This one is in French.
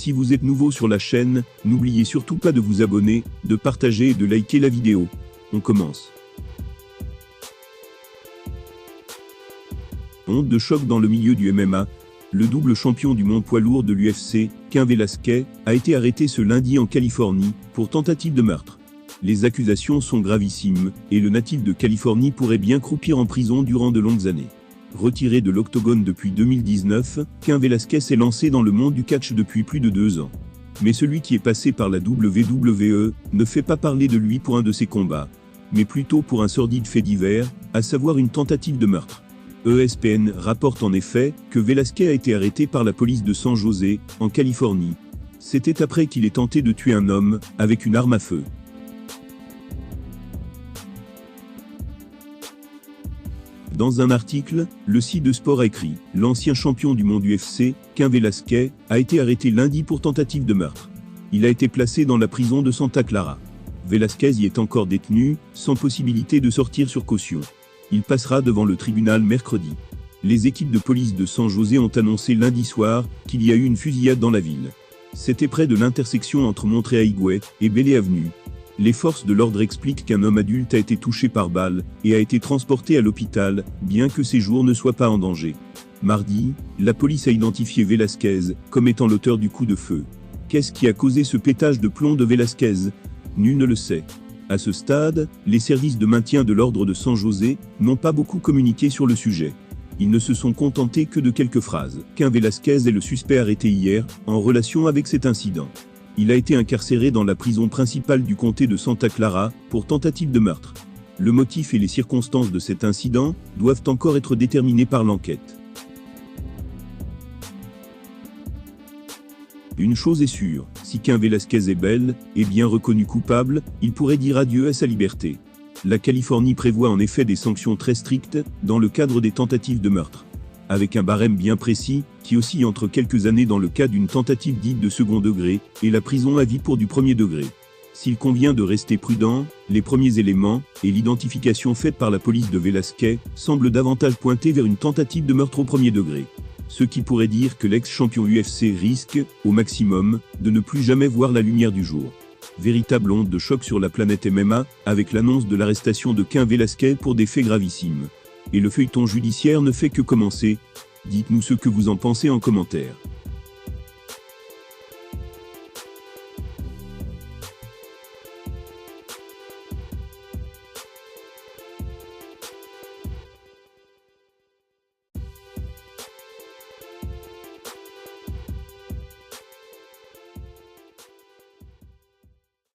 Si vous êtes nouveau sur la chaîne, n'oubliez surtout pas de vous abonner, de partager et de liker la vidéo. On commence. Onde de choc dans le milieu du MMA. Le double champion du monde poids lourd de l'UFC, Cain Velasquez, a été arrêté ce lundi en Californie, pour tentative de meurtre. Les accusations sont gravissimes, et le natif de Californie pourrait bien croupir en prison durant de longues années. Retiré de l'octogone depuis 2019, Cain Velasquez s'est lancé dans le monde du catch depuis plus de 2 ans. Mais celui qui est passé par la WWE ne fait pas parler de lui pour un de ses combats, mais plutôt pour un sordide fait divers, à savoir une tentative de meurtre. ESPN rapporte en effet que Velasquez a été arrêté par la police de San José, en Californie. C'était après qu'il ait tenté de tuer un homme, avec une arme à feu. Dans un article, le site de sport a écrit « L'ancien champion du monde UFC, Cain Velasquez, a été arrêté lundi pour tentative de meurtre. Il a été placé dans la prison de Santa Clara. Velasquez y est encore détenu, sans possibilité de sortir sur caution. Il passera devant le tribunal mercredi. Les équipes de police de San José ont annoncé lundi soir qu'il y a eu une fusillade dans la ville. C'était près de l'intersection entre Montréal-Higüey et Belley Avenue. Les forces de l'ordre expliquent qu'un homme adulte a été touché par balle et a été transporté à l'hôpital, bien que ses jours ne soient pas en danger. Mardi, la police a identifié Velasquez comme étant l'auteur du coup de feu. Qu'est-ce qui a causé ce pétage de plomb de Velasquez? Nul ne le sait. À ce stade, les services de maintien de l'ordre de San José n'ont pas beaucoup communiqué sur le sujet. Ils ne se sont contentés que de quelques phrases. Cain Velasquez est le suspect arrêté hier, en relation avec cet incident. Il a été incarcéré dans la prison principale du comté de Santa Clara, pour tentative de meurtre. Le motif et les circonstances de cet incident doivent encore être déterminés par l'enquête. Une chose est sûre, si Cain Velasquez est bel et bien reconnu coupable, il pourrait dire adieu à sa liberté. La Californie prévoit en effet des sanctions très strictes dans le cadre des tentatives de meurtre, avec un barème bien précis qui oscille entre quelques années dans le cas d'une tentative dite de second degré et la prison à vie pour du premier degré. S'il convient de rester prudent, les premiers éléments et l'identification faite par la police de Velasquez semblent davantage pointer vers une tentative de meurtre au premier degré. Ce qui pourrait dire que l'ex-champion UFC risque, au maximum, de ne plus jamais voir la lumière du jour. Véritable onde de choc sur la planète MMA, avec l'annonce de l'arrestation de Cain Velasquez pour des faits gravissimes. Et le feuilleton judiciaire ne fait que commencer. Dites-nous ce que vous en pensez en commentaire.